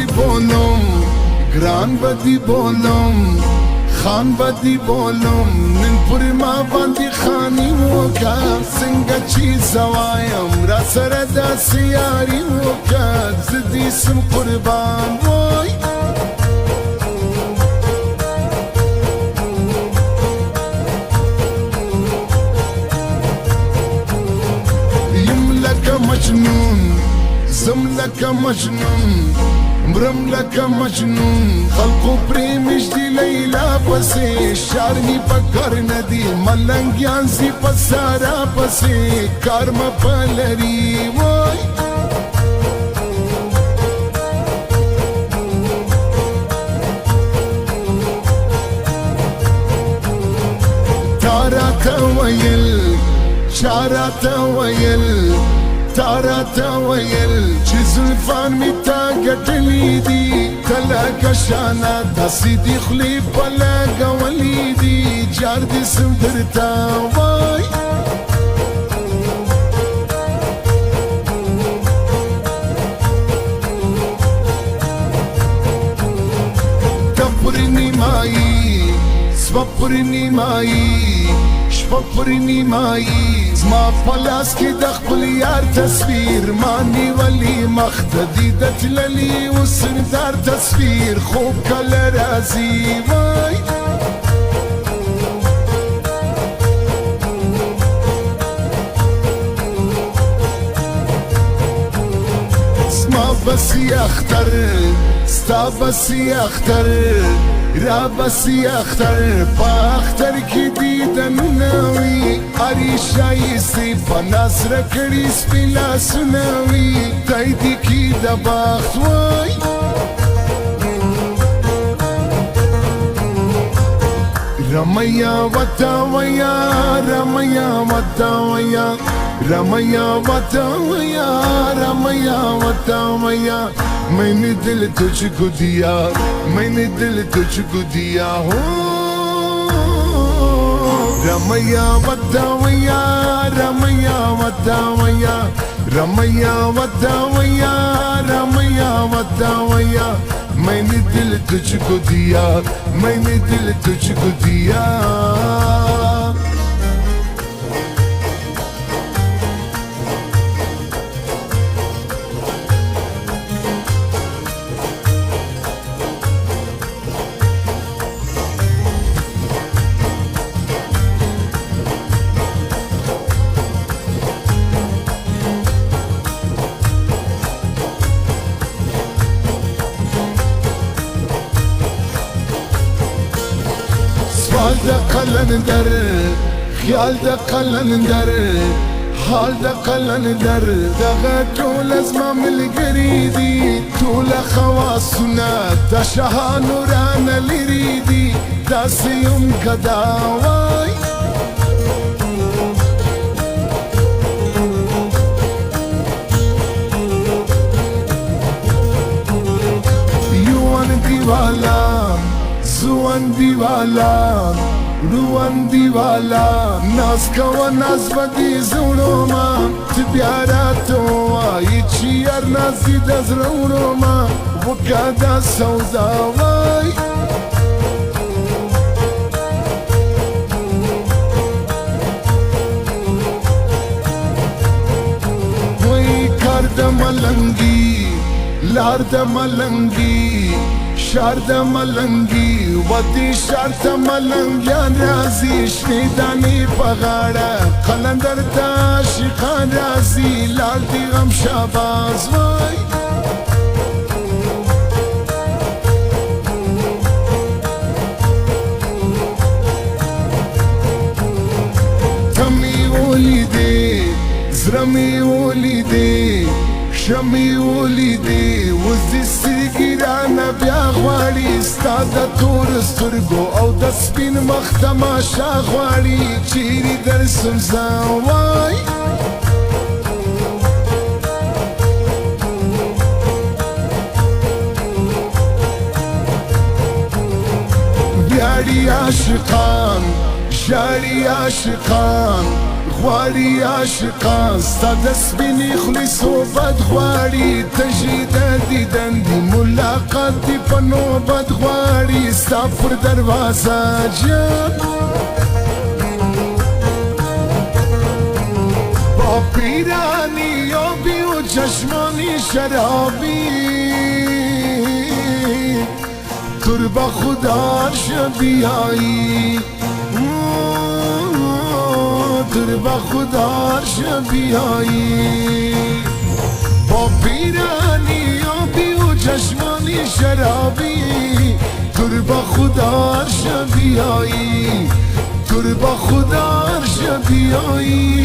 بدی بولم گران بدی بولم خان بدی بولم نن پر ما باندې خانی وکا څنګه چې زوایم را سره د سیاري وکا زدي سم قربان وای یم لکه مجنون زم لکه مجنون مرم لکه مجنون خلقو پریمش دی لیلا پسی شارمی پکر ندی ملنگیان سی پسارا پسی کارم پلری وای تارا تویل چارا تویل تارا تویل چې زلفان می تا ګټلی دي کله کشانا داسې دی خلی په لګولی دي جار دې سم درته وای تپر نیمایی سپر نیمایی شپر نیمایی زما پلاس کې د خپل یار تصویر مانی ولی مختدی د تللی و سردار تصویر خوب کله راځي وای زما بسی اختر ستا بسی اختر را بسی اختر پا اختر کی دیدن نوی اری شایستی پا نظر کری سپیلا سنوی تایدی کی دا باخت وای رمیا وطاویا رمیا وطاویا رمیا وطاویا رمیا وطاویا میں نے دل تجھ کو دیا میں نے دل تجھ کو دیا ہو رمیا وطاویا رمیا وطاویا رمیا وطاویا رمیا وطاویا میں نے دل تجھ کو دیا میں نے دل تجھ کو دیا حال د قلندر خیال د قلندر حال د قلندر دغه ټول زما ملګري دي ټول خواصونه د شهانو رانه لري دي داسې یم که دا وای یوان دیوالا زوان دیوالا روان دیوالا ناز کوا ناز بدی زورو ما تبیارا تو آئی چی ار نازی دز رورو ما وکا دا سودا وای وی کار دا ملنگی لار دا ملنگی شار د ملنګي ودي شار ته ملنګيان راځي شنیدانې په غاړه قلندر ته عاشقان راځي لال دي غم شاباز وای تمې ولیدې زړه مې ولیدې شمې ولیدې اوس دې سترګې رانه بیا غواړي ستا د تور سترګو او د سپین مخ تماشا غواړي چیرې درسم زه وای ویاړي عاشقان شاړي عاشقان غواړي عاشقان ستا د سپینې خولې صحبت غواړي تږي د دیدن دي ملاقات دي په نوبت غواړي ستا پر دروازه جان با پیرانی آبی و چشمانی شرابی تر با خدا شبیایی تر با خدا شبیایی با پیرانی آبی و چشمانی شرابی تر با خدا شبیایی تر با خدا شبیایی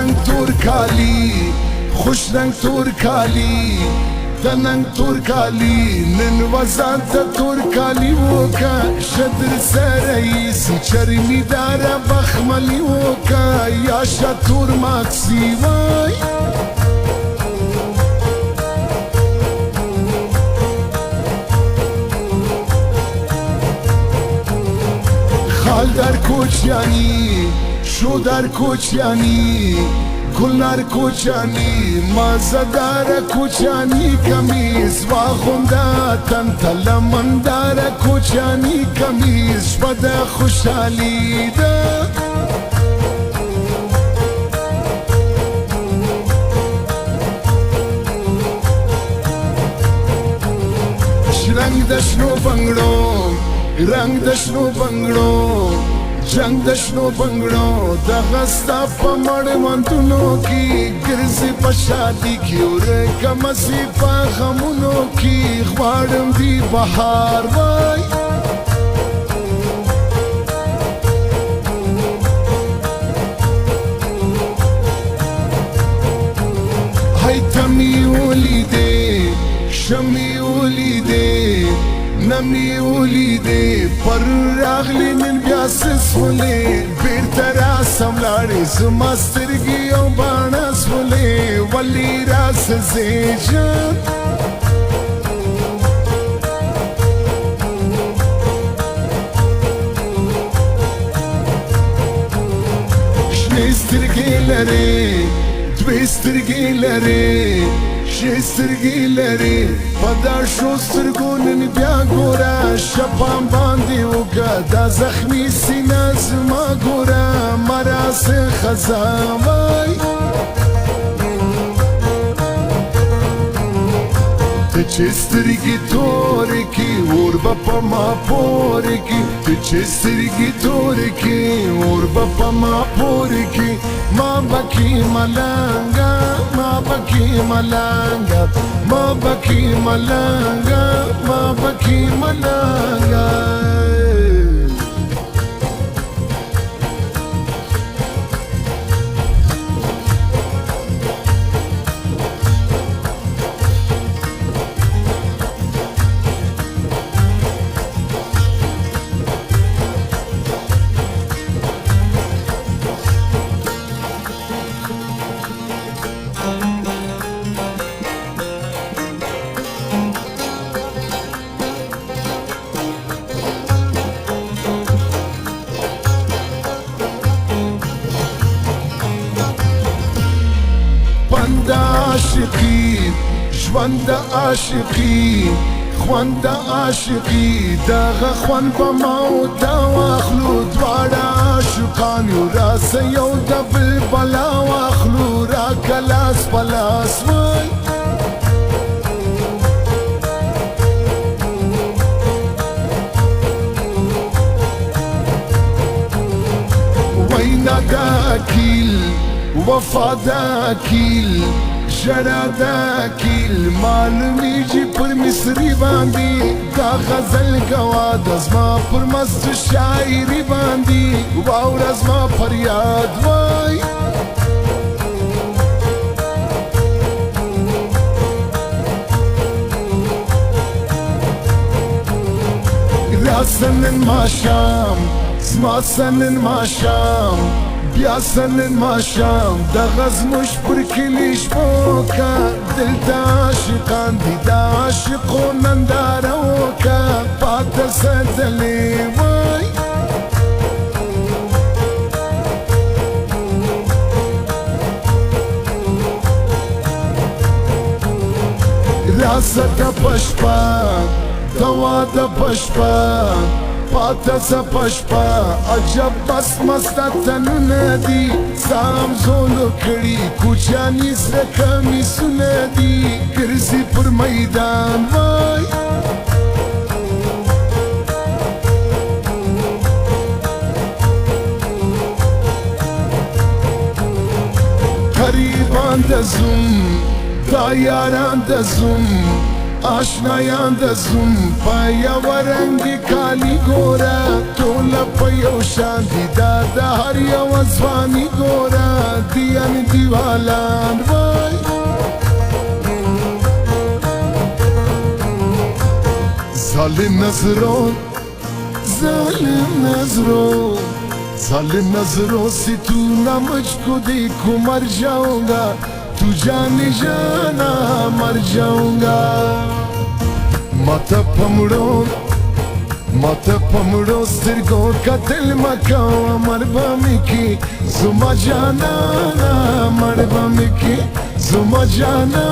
رنگ تور کالی خوش رنگ تور کالی د ننګ تور کالی نن وزات تور کالی وکا شدر سرئیس چرمی دارا بخملی وکا یا شتور ماکسی وای خال در کوچیانی شو در کوچیانی گلنار کوچانی مازدار کوچانی کمیز واخونده تن تلمندار کوچانی کمیز شپده خوشحالی ده رنگ دشنو بنگړو رنگ دشنو بنگړو جنگ دشنو بنگړو دغه ستا په مړوندونو کې ګرځي په شادي کې ورکمسي په غمونو کې غواړم دی بهار وای هی تمی ولیدې شمی ولیدې نمی ولیدې پر راغلی نن بیا سسولې بیرته راسم لاړې زما سترګې او باڼه سولې ولې راسځې جان شنې سترګې لرې دوې سترګې لرې شې سترګې لرې په دا شو سترګو نن بیا ګوره شپام باندې وکړه دا زخمي سینه زما ګوره ما راسه خزان وای ته چې سترګې تورې کړې اور به په ما پورې کړې ته چې سترګې تورې کړې اور به په ما پورې کړې ما بکی ملنګه ما بکی ملنګه ما بکی ملنګه ما بکی ملنګه عاشقی ژوند عاشقی خوند عاشقی دغه خوند په ما او تا واخلو دواړه عاشقان یو راسه یو د بل بلا واخلو را کلاس پلاس وای وینا دا اکیل وفا دا کیل ژړا دا کیل معلومیږي پر مصري باندې دا غزل ګوا د زما پر مست شاعري باندې واوره زما فریاد وای سنن ما شام زما سنن ما شام بیا سنن ما شام د غزمش پر کلی شپو کا دل د عاشقان دي د عاشقو ننداره وکا پاته سدلې وای راسه د پشپا دوا د پشپا پاته ز پشپا عجب بس مستا تنونه دي سام زولو کړي کوچانی سره کمیسونه دي ګرځي پر میدان وای قریبان د زوم دا یاران د زوم آشنایان د زوم په یو رنګي کالي ګوره ټوله په یو شان دي دا د هر یو ځواني ګوره دیان دیوالان وای ظالم نظروں ظالم نظروں ظالم نظروں سے تو نہ مجھ کو دیکھو مر جاؤں گا تو جانے جانا مر جاؤں گا ماتا پمڑو سترگوں کا دل مکاؤ مر بامی کی زما جانا مر بامی کی زما جانا